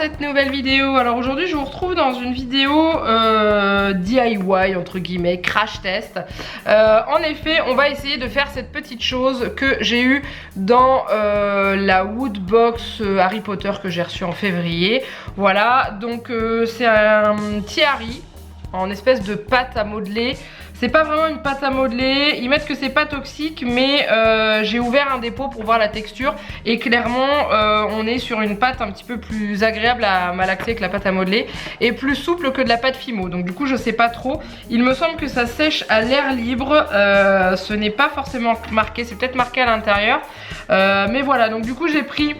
cette nouvelle vidéo. Alors aujourd'hui je vous retrouve dans une vidéo DIY entre guillemets, crash test. En effet on va essayer de faire cette petite chose que j'ai eue dans la Woodbox Harry Potter que j'ai reçue en février. Voilà, donc c'est un petit Harry en espèce de pâte à modeler. C'est pas vraiment une pâte à modeler, ils mettent que c'est pas toxique, mais j'ai ouvert un dépôt pour voir la texture et clairement on est sur une pâte un petit peu plus agréable à malaxer que la pâte à modeler et plus souple que de la pâte Fimo. Donc du coup je sais pas trop, il me semble que ça sèche à l'air libre, ce n'est pas forcément marqué, c'est peut-être marqué à l'intérieur, mais voilà. Donc du coup j'ai pris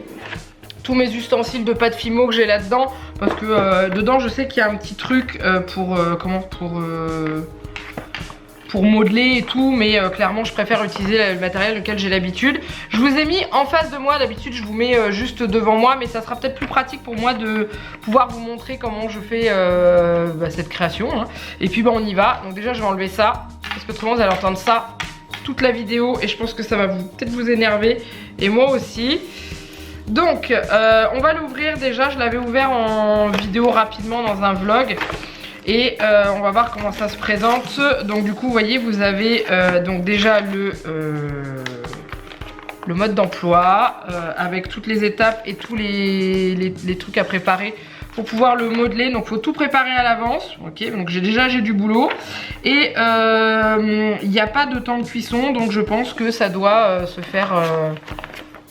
tous mes ustensiles de pâte Fimo que j'ai là-dedans parce que dedans je sais qu'il y a un petit truc pour modeler et tout, mais clairement je préfère utiliser le matériel lequel j'ai l'habitude. Je vous ai mis en face de moi, d'habitude je vous mets juste devant moi, mais ça sera peut-être plus pratique pour moi de pouvoir vous montrer comment je fais cette création, hein. Et puis on y va. Donc déjà je vais enlever ça, parce que autrement vous allez entendre ça toute la vidéo et je pense que ça va peut-être vous énerver, et moi aussi. Donc on va l'ouvrir. Déjà je l'avais ouvert en vidéo rapidement dans un vlog. Et on va voir comment ça se présente. Donc du coup vous voyez, vous avez donc déjà le mode d'emploi avec toutes les étapes et tous les trucs à préparer pour pouvoir le modeler. Donc il faut tout préparer à l'avance. Ok, donc j'ai du boulot. Et il n'y a pas de temps de cuisson, donc je pense que ça doit se faire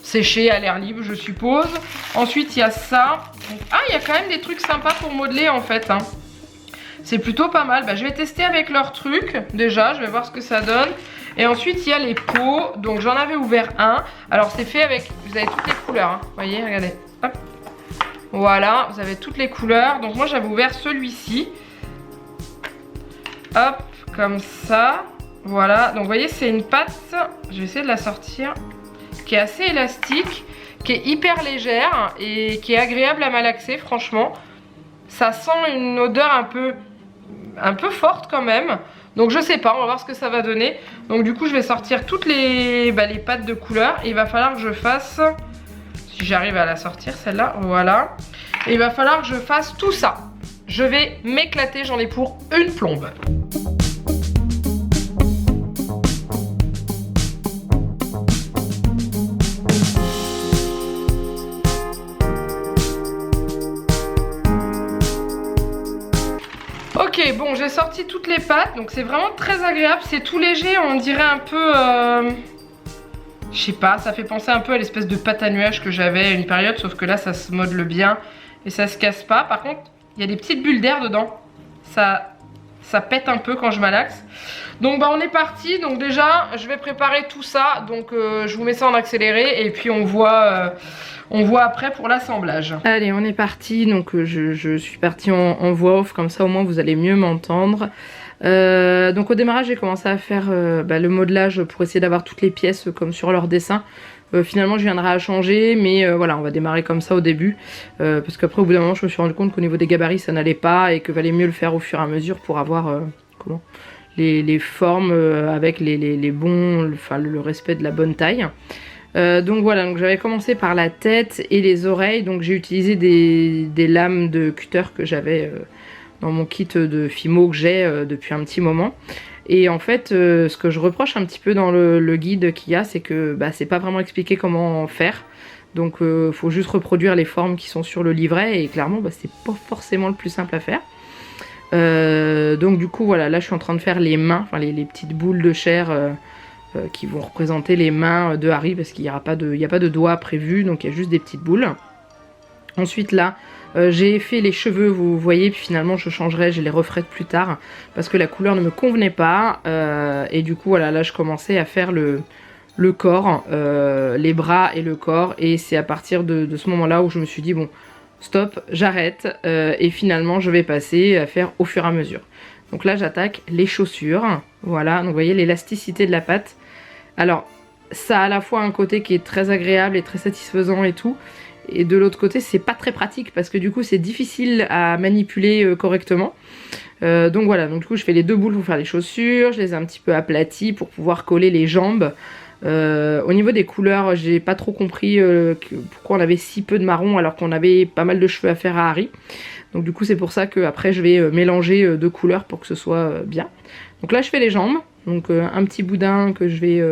sécher à l'air libre, je suppose. Ensuite il y a ça. Ah, il y a quand même des trucs sympas pour modeler en fait, hein. C'est plutôt pas mal. Bah, je vais tester avec leur truc déjà, je vais voir ce que ça donne. Et ensuite il y a les pots. Donc j'en avais ouvert un. Alors c'est fait avec, vous avez toutes les couleurs, hein. Vous voyez, regardez. Hop. Voilà, vous avez toutes les couleurs. Donc moi j'avais ouvert celui-ci. Hop, comme ça. Voilà, donc vous voyez c'est une pâte. Je vais essayer de la sortir. Qui est assez élastique, qui est hyper légère et qui est agréable à malaxer, franchement. Ça sent une odeur un peu forte quand même. Donc je sais pas, on va voir ce que ça va donner. Donc du coup je vais sortir toutes les pâtes de couleur. Et il va falloir que je fasse, si j'arrive à la sortir celle-là, voilà. Et il va falloir que je fasse tout ça. Je vais m'éclater, j'en ai pour une plombe. Ok, bon, j'ai sorti toutes les pâtes, donc c'est vraiment très agréable, c'est tout léger, on dirait un peu, je sais pas, ça fait penser un peu à l'espèce de pâte à nuages que j'avais à une période, sauf que là ça se modèle bien et ça se casse pas. Par contre, il y a des petites bulles d'air dedans, ça pète un peu quand je malaxe. Donc bah on est parti. Donc déjà je vais préparer tout ça, donc je vous mets ça en accéléré et puis on voit après pour l'assemblage. Allez, on est parti. Donc je suis partie en voix off, comme ça au moins vous allez mieux m'entendre. Donc au démarrage j'ai commencé à faire le modelage pour essayer d'avoir toutes les pièces comme sur leur dessin. Finalement je viendrai à changer, mais voilà, on va démarrer comme ça au début, parce qu'après au bout d'un moment je me suis rendu compte qu'au niveau des gabarits ça n'allait pas et que valait mieux le faire au fur et à mesure pour avoir les formes avec les bons, le respect de la bonne taille. Donc voilà, donc j'avais commencé par la tête et les oreilles. Donc j'ai utilisé des lames de cutter que j'avais dans mon kit de Fimo que j'ai depuis un petit moment. Et en fait ce que je reproche un petit peu dans le guide qu'il y a, c'est que c'est pas vraiment expliqué comment faire. Donc faut juste reproduire les formes qui sont sur le livret et clairement c'est pas forcément le plus simple à faire. Donc du coup voilà, là je suis en train de faire les mains, enfin les petites boules de chair qui vont représenter les mains de Harry, parce qu'il n'y a pas de doigts prévus, donc il y a juste des petites boules. Ensuite là j'ai fait les cheveux, vous voyez, puis finalement je changerai, je les referai plus tard parce que la couleur ne me convenait pas, et du coup voilà, là je commençais à faire le corps, les bras et le corps, et c'est à partir de ce moment là où je me suis dit bon stop, j'arrête, et finalement je vais passer à faire au fur et à mesure. Donc là j'attaque les chaussures, voilà, donc vous voyez l'élasticité de la pâte. Alors ça a à la fois un côté qui est très agréable et très satisfaisant et tout, et de l'autre côté c'est pas très pratique parce que du coup c'est difficile à manipuler correctement. Donc voilà, donc du coup je fais les deux boules pour faire les chaussures, je les ai un petit peu aplaties pour pouvoir coller les jambes. Au niveau des couleurs, j'ai pas trop compris pourquoi on avait si peu de marron alors qu'on avait pas mal de cheveux à faire à Harry. Donc du coup c'est pour ça que après je vais mélanger deux couleurs pour que ce soit bien. Donc là je fais les jambes, donc un petit boudin que je vais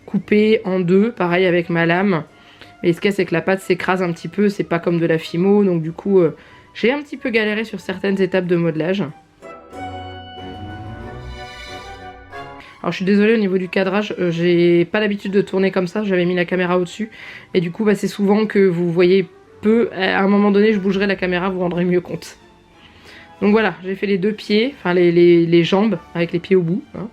couper en deux, pareil avec ma lame. Mais ce qu'il y a c'est que la pâte s'écrase un petit peu, c'est pas comme de la fimo, donc du coup j'ai un petit peu galéré sur certaines étapes de modelage. Alors je suis désolée au niveau du cadrage, j'ai pas l'habitude de tourner comme ça, j'avais mis la caméra au-dessus. Et du coup bah, c'est souvent que vous voyez peu, à un moment donné je bougerai la caméra, vous vous rendrez mieux compte. Donc voilà, j'ai fait les deux pieds, enfin les jambes avec les pieds au bout. Hein.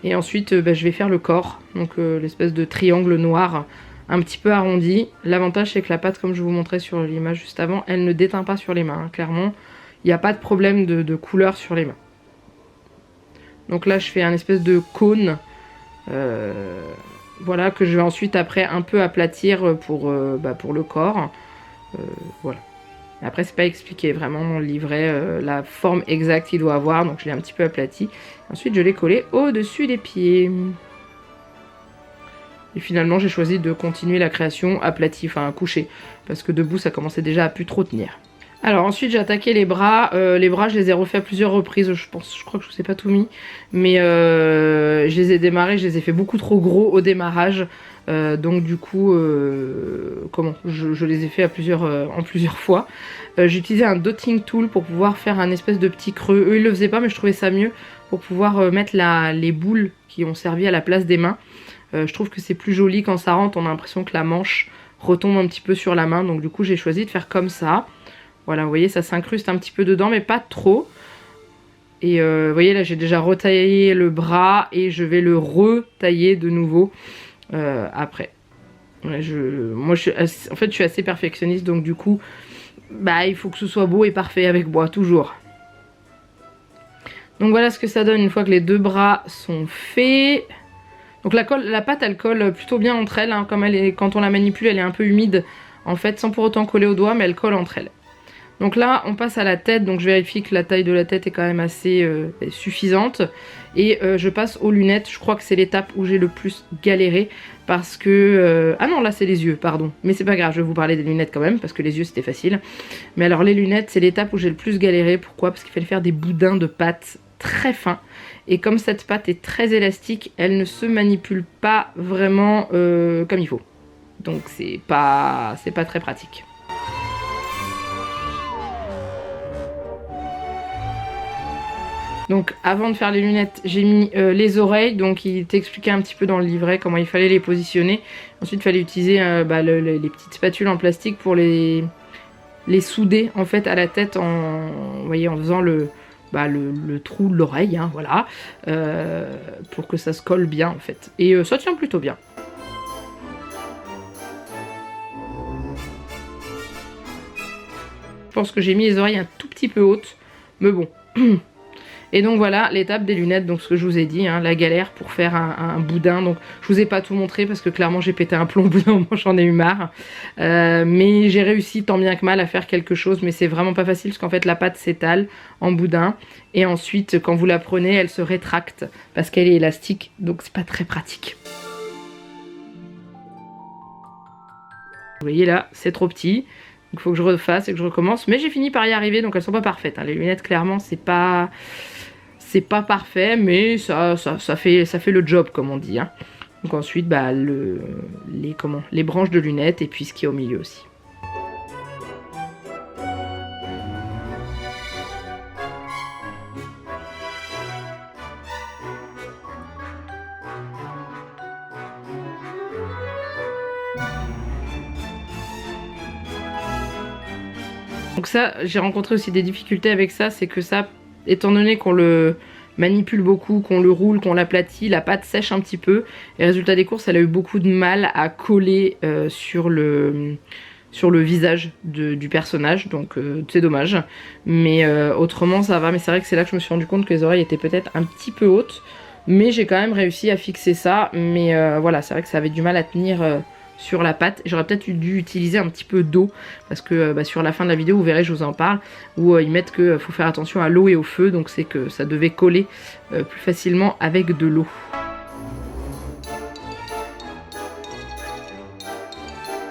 Et ensuite bah, je vais faire le corps, donc l'espèce de triangle noir un petit peu arrondi. L'avantage c'est que la pâte, comme je vous montrais sur l'image juste avant, elle ne déteint pas sur les mains, hein. Clairement il n'y a pas de problème de couleur sur les mains. Donc là je fais un espèce de cône, voilà, que je vais ensuite après un peu aplatir pour le corps. Voilà. Après c'est pas expliqué vraiment dans le livret la forme exacte qu'il doit avoir, donc je l'ai un petit peu aplati. Ensuite je l'ai collé au-dessus des pieds. Et finalement j'ai choisi de continuer la création aplatie, enfin couchée, parce que debout ça commençait déjà à plus trop tenir. Alors ensuite j'ai attaqué les bras je les ai refait à plusieurs reprises, je crois que je vous ai pas tout mis, mais je les ai démarrés, je les ai fait beaucoup trop gros au démarrage, donc du coup je les ai fait en plusieurs fois. J'ai utilisé un dotting tool pour pouvoir faire un espèce de petit creux, eux ils le faisaient pas mais je trouvais ça mieux pour pouvoir mettre les boules qui ont servi à la place des mains. Je trouve que c'est plus joli quand ça rentre, on a l'impression que la manche retombe un petit peu sur la main, donc du coup j'ai choisi de faire comme ça. Voilà, vous voyez, ça s'incruste un petit peu dedans, mais pas trop. Et vous voyez, là, j'ai déjà retaillé le bras et je vais le retailler de nouveau après. Ouais, en fait, je suis assez perfectionniste, donc du coup, bah, il faut que ce soit beau et parfait avec moi, toujours. Donc voilà ce que ça donne une fois que les deux bras sont faits. Donc la pâte, elle colle plutôt bien entre elles, hein, comme quand on la manipule, elle est un peu humide, en fait, sans pour autant coller au doigt, mais elle colle entre elles. Donc là on passe à la tête, donc je vérifie que la taille de la tête est quand même assez suffisante. Et je passe aux lunettes, je crois que c'est l'étape où j'ai le plus galéré. Parce que... ah non, là c'est les yeux, pardon. Mais c'est pas grave, je vais vous parler des lunettes quand même, parce que les yeux c'était facile. Mais alors les lunettes c'est l'étape où j'ai le plus galéré. Pourquoi? Parce qu'il fallait faire des boudins de pâte très fins. Et comme cette pâte est très élastique, elle ne se manipule pas vraiment comme il faut. Donc c'est pas très pratique. Donc avant de faire les lunettes, j'ai mis les oreilles, donc il t'expliquait un petit peu dans le livret comment il fallait les positionner. Ensuite il fallait utiliser les petites spatules en plastique pour les souder en fait à la tête vous voyez, en faisant le trou de l'oreille, hein, voilà, pour que ça se colle bien en fait. Et ça tient plutôt bien. Je pense que j'ai mis les oreilles un tout petit peu hautes, mais bon. Et donc voilà l'étape des lunettes, donc ce que je vous ai dit, hein, la galère pour faire un boudin. Donc je vous ai pas tout montré parce que clairement j'ai pété un plomb au bout d'un moment, j'en ai eu marre. Mais j'ai réussi tant bien que mal à faire quelque chose, mais c'est vraiment pas facile parce qu'en fait la pâte s'étale en boudin. Et ensuite quand vous la prenez, elle se rétracte parce qu'elle est élastique, donc c'est pas très pratique. Vous voyez là, c'est trop petit. Il faut que je refasse et que je recommence. Mais j'ai fini par y arriver, donc elles sont pas parfaites. Hein. Les lunettes, clairement, c'est pas parfait, mais ça fait le job, comme on dit. Hein. Donc ensuite, bah, les branches de lunettes et puis ce qui est au milieu aussi. Donc ça, j'ai rencontré aussi des difficultés avec ça, c'est que ça, étant donné qu'on le manipule beaucoup, qu'on le roule, qu'on l'aplatit, la pâte sèche un petit peu. Et résultat des courses, elle a eu beaucoup de mal à coller sur le visage du personnage, donc c'est dommage. Mais autrement ça va, mais c'est vrai que c'est là que je me suis rendu compte que les oreilles étaient peut-être un petit peu hautes. Mais j'ai quand même réussi à fixer ça, mais voilà, c'est vrai que ça avait du mal à tenir... sur la pâte. J'aurais peut-être dû utiliser un petit peu d'eau parce que sur la fin de la vidéo vous verrez, je vous en parle, où ils mettent qu'il faut faire attention à l'eau et au feu, donc c'est que ça devait coller plus facilement avec de l'eau.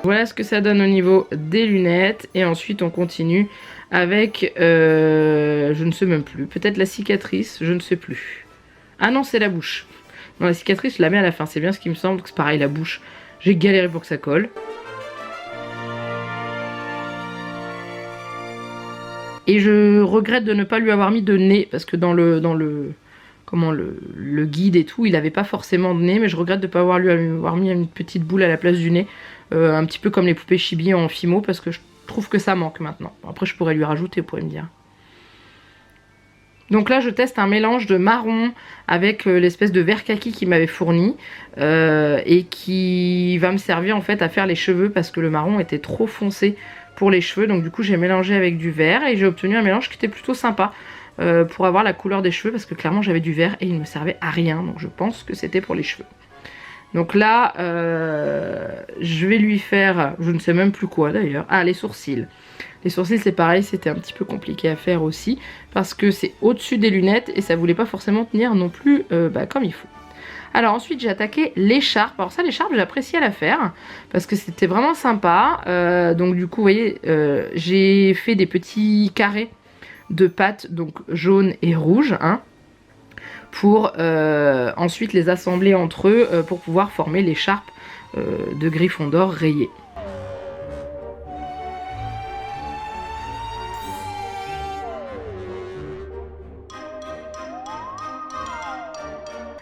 Voilà ce que ça donne au niveau des lunettes. Et ensuite on continue avec, je ne sais même plus, peut-être la cicatrice, je ne sais plus. Ah non, c'est la bouche. Non, la cicatrice, je la mets à la fin, c'est bien ce qui me semble. C'est pareil, la bouche, j'ai galéré pour que ça colle. Et je regrette de ne pas lui avoir mis de nez, parce que dans le guide et tout, il n'avait pas forcément de nez, mais je regrette de ne pas avoir mis une petite boule à la place du nez, un petit peu comme les poupées chibi en Fimo, parce que je trouve que ça manque maintenant. Après, je pourrais lui rajouter, vous pourrez me dire. Donc là, je teste un mélange de marron avec l'espèce de vert kaki qu'il m'avait fourni et qui va me servir en fait à faire les cheveux parce que le marron était trop foncé pour les cheveux. Donc du coup, j'ai mélangé avec du vert et j'ai obtenu un mélange qui était plutôt sympa pour avoir la couleur des cheveux parce que clairement, j'avais du vert et il ne me servait à rien. Donc je pense que c'était pour les cheveux. Donc là, je vais lui faire, je ne sais même plus quoi d'ailleurs, ah les sourcils. Les sourcils c'est pareil, c'était un petit peu compliqué à faire aussi parce que c'est au-dessus des lunettes et ça voulait pas forcément tenir non plus comme il faut. Alors ensuite j'ai attaqué l'écharpe. Alors ça l'écharpe j'ai apprécié à la faire parce que c'était vraiment sympa. Donc du coup vous voyez j'ai fait des petits carrés de pâte donc jaune et rouge hein, pour ensuite les assembler entre eux pour pouvoir former l'écharpe de Gryffondor rayée.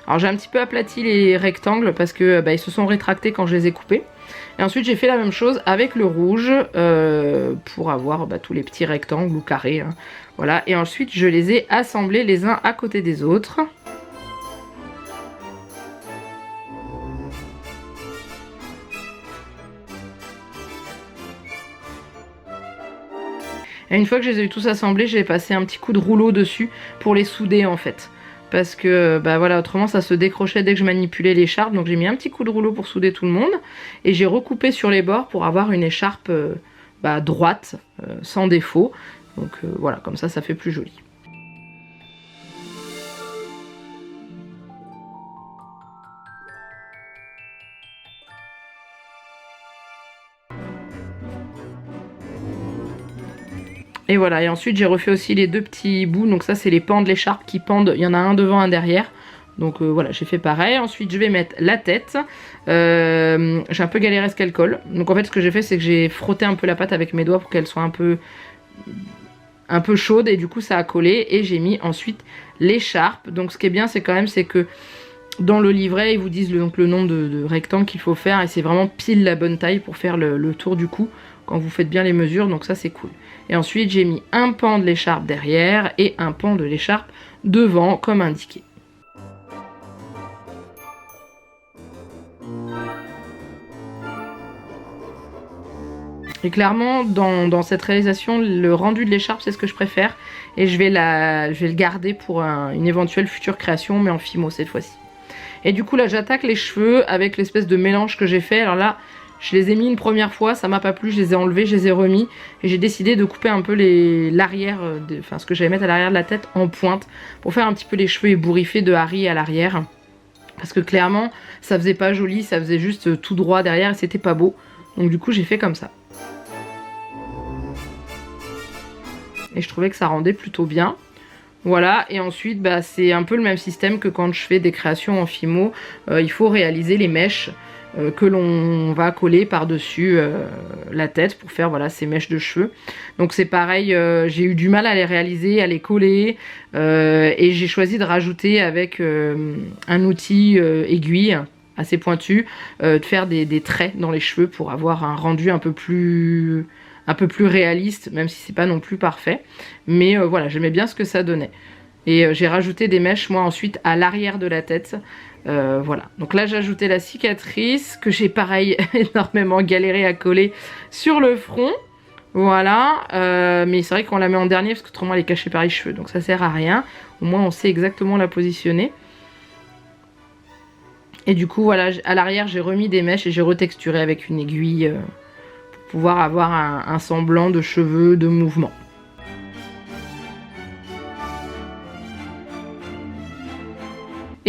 Alors j'ai un petit peu aplati les rectangles parce que ils se sont rétractés quand je les ai coupés. Et ensuite j'ai fait la même chose avec le rouge pour avoir tous les petits rectangles ou carrés. Hein. Voilà. Et ensuite je les ai assemblés les uns à côté des autres. Et une fois que je les ai eu tous assemblés, j'ai passé un petit coup de rouleau dessus pour les souder en fait. Parce que voilà, autrement ça se décrochait dès que je manipulais l'écharpe. Donc j'ai mis un petit coup de rouleau pour souder tout le monde. Et j'ai recoupé sur les bords pour avoir une écharpe droite, sans défaut. Donc voilà, comme ça fait plus joli. Et voilà, et ensuite j'ai refait aussi les deux petits bouts, donc ça c'est les pans de l'écharpe qui pendent, il y en a un devant, un derrière. Donc voilà, j'ai fait pareil. Ensuite je vais mettre la tête, j'ai un peu galéré à ce qu'elle colle. Donc en fait ce que j'ai fait c'est que j'ai frotté un peu la pâte avec mes doigts pour qu'elle soit un peu chaude et du coup ça a collé. Et j'ai mis ensuite l'écharpe. Donc ce qui est bien c'est quand même c'est que dans le livret ils vous disent donc le nombre de rectangles qu'il faut faire et c'est vraiment pile la bonne taille pour faire le tour du cou quand vous faites bien les mesures, donc ça c'est cool. Et ensuite j'ai mis un pan de l'écharpe derrière et un pan de l'écharpe devant comme indiqué. Et clairement dans cette réalisation le rendu de l'écharpe c'est ce que je préfère et je vais le garder pour une éventuelle future création mais en Fimo cette fois-ci. Et du coup là j'attaque les cheveux avec l'espèce de mélange que j'ai fait. Alors là je les ai mis une première fois, ça m'a pas plu, je les ai enlevés, je les ai remis. Et j'ai décidé de couper un peu l'arrière, ce que j'allais mettre à l'arrière de la tête en pointe. Pour faire un petit peu les cheveux ébouriffés de Harry à l'arrière. Parce que clairement, ça faisait pas joli, ça faisait juste tout droit derrière et c'était pas beau. Donc du coup j'ai fait comme ça. Et je trouvais que ça rendait plutôt bien. Voilà, et ensuite c'est un peu le même système que quand je fais des créations en Fimo. Il faut réaliser les mèches que l'on va coller par-dessus la tête pour faire voilà, ces mèches de cheveux. Donc c'est pareil, j'ai eu du mal à les réaliser, à les coller et j'ai choisi de rajouter avec un outil aiguille assez pointu, de faire des traits dans les cheveux pour avoir un rendu un peu plus réaliste, même si c'est pas non plus parfait. Mais voilà, j'aimais bien ce que ça donnait. Et j'ai rajouté des mèches moi ensuite à l'arrière de la tête. Voilà, donc là j'ai ajouté la cicatrice que j'ai pareil énormément galéré à coller sur le front. Voilà, mais c'est vrai qu'on la met en dernier parce qu'autrement elle est cachée par les cheveux, donc ça sert à rien. Au moins on sait exactement la positionner. Et du coup voilà, à l'arrière j'ai remis des mèches et j'ai retexturé avec une aiguille pour pouvoir avoir un semblant de cheveux, de mouvement.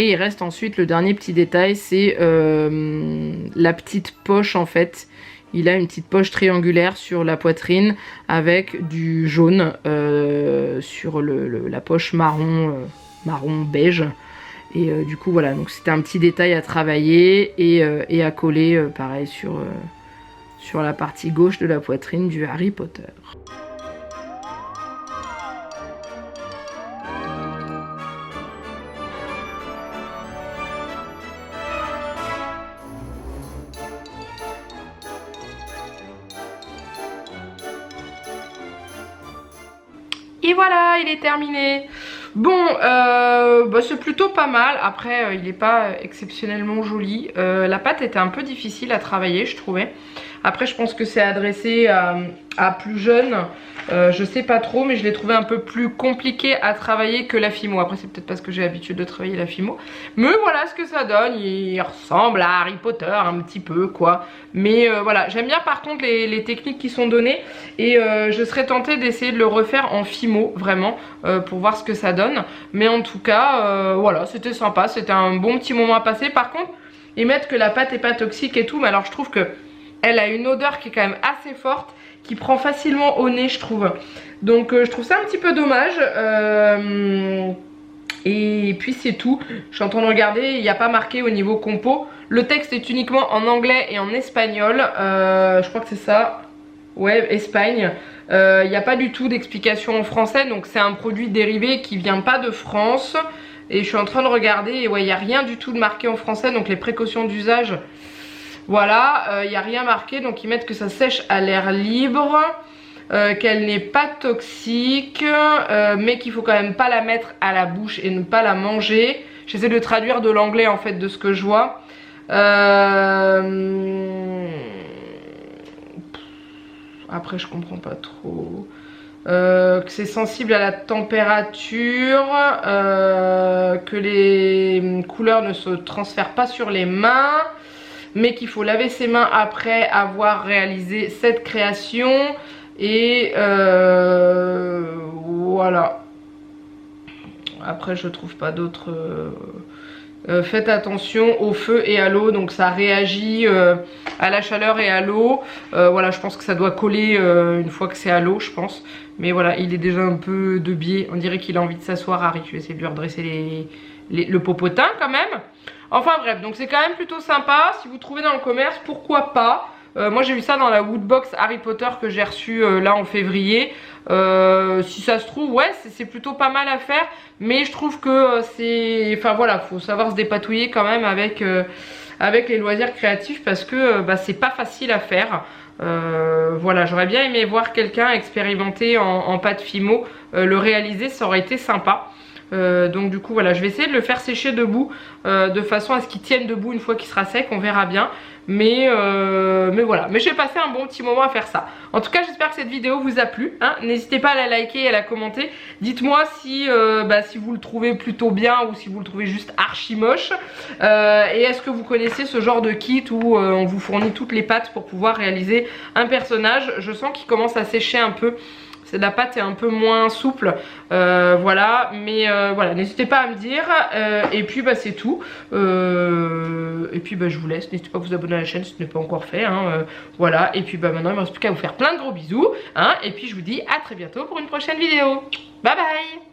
Et il reste ensuite le dernier petit détail, c'est la petite poche en fait il a une petite poche triangulaire sur la poitrine avec du jaune sur la poche marron, marron beige. Et du coup voilà, donc c'était un petit détail à travailler et à coller pareil sur la partie gauche de la poitrine du Harry Potter. Et voilà, il est terminé. Bon, bah c'est plutôt pas mal. Après, il n'est pas exceptionnellement joli. La pâte était un peu difficile à travailler, je trouvais. Après, je pense que c'est adressé à plus jeunes. Je sais pas trop, mais je l'ai trouvé un peu plus compliqué à travailler que la Fimo. Après, c'est peut-être parce que j'ai l'habitude de travailler la Fimo. Mais voilà ce que ça donne. Il ressemble à Harry Potter un petit peu, quoi. Mais voilà, j'aime bien par contre les techniques qui sont données. Et je serais tentée d'essayer de le refaire en Fimo, vraiment, pour voir ce que ça donne. Mais en tout cas, voilà, c'était sympa. C'était un bon petit moment à passer. Par contre, ils mettent que la pâte est pas toxique et tout. Mais alors, je trouve que elle a une odeur qui est quand même assez forte, qui prend facilement au nez, je trouve. Donc je trouve ça un petit peu dommage. Et puis c'est tout. Je suis en train de regarder, il n'y a pas marqué au niveau compo. Le texte est uniquement en anglais et en espagnol. Je crois que c'est ça. Ouais, Espagne. Il n'y a pas du tout d'explication en français. Donc c'est un produit dérivé qui vient pas de France. Et je suis en train de regarder et ouais, il n'y a rien du tout de marqué en français. Donc les précautions d'usage... Voilà, il n'y a rien marqué, donc ils mettent que ça sèche à l'air libre, qu'elle n'est pas toxique, mais qu'il faut quand même pas la mettre à la bouche et ne pas la manger. J'essaie de traduire de l'anglais en fait de ce que je vois. Après je comprends pas trop. Que c'est sensible à la température, que les couleurs ne se transfèrent pas sur les mains, mais qu'il faut laver ses mains après avoir réalisé cette création. Et voilà. Après je trouve pas d'autres... faites attention au feu et à l'eau, donc ça réagit à la chaleur et à l'eau. Voilà, je pense que ça doit coller une fois que c'est à l'eau, je pense. Mais voilà, il est déjà un peu de biais. On dirait qu'il a envie de s'asseoir, Harry. Je vais essayer de lui redresser le popotin quand même. Enfin bref, donc c'est quand même plutôt sympa. Si vous trouvez dans le commerce, pourquoi pas. Moi j'ai eu ça dans la Woodbox Harry Potter que j'ai reçu là en février. Si ça se trouve, ouais, c'est plutôt pas mal à faire. Mais je trouve que c'est... Enfin voilà, faut savoir se dépatouiller quand même avec les loisirs créatifs, parce que bah, c'est pas facile à faire. Voilà, j'aurais bien aimé voir quelqu'un expérimenter en pâte Fimo, le réaliser, ça aurait été sympa. Donc du coup voilà, je vais essayer de le faire sécher debout, de façon à ce qu'il tienne debout une fois qu'il sera sec, on verra bien. Mais voilà, mais j'ai passé un bon petit moment à faire ça. En tout cas j'espère que cette vidéo vous a plu, hein. N'hésitez pas à la liker et à la commenter. Dites-moi si vous le trouvez plutôt bien ou si vous le trouvez juste archi moche. Et est-ce que vous connaissez ce genre de kit où on vous fournit toutes les pâtes pour pouvoir réaliser un personnage. Je sens qu'il commence à sécher un peu. La pâte est un peu moins souple, voilà, mais voilà, n'hésitez pas à me dire, et puis bah c'est tout, et puis bah je vous laisse, n'hésitez pas à vous abonner à la chaîne si ce n'est pas encore fait, hein, voilà, et puis bah maintenant il me reste plus qu'à vous faire plein de gros bisous, hein, et puis je vous dis à très bientôt pour une prochaine vidéo, bye bye.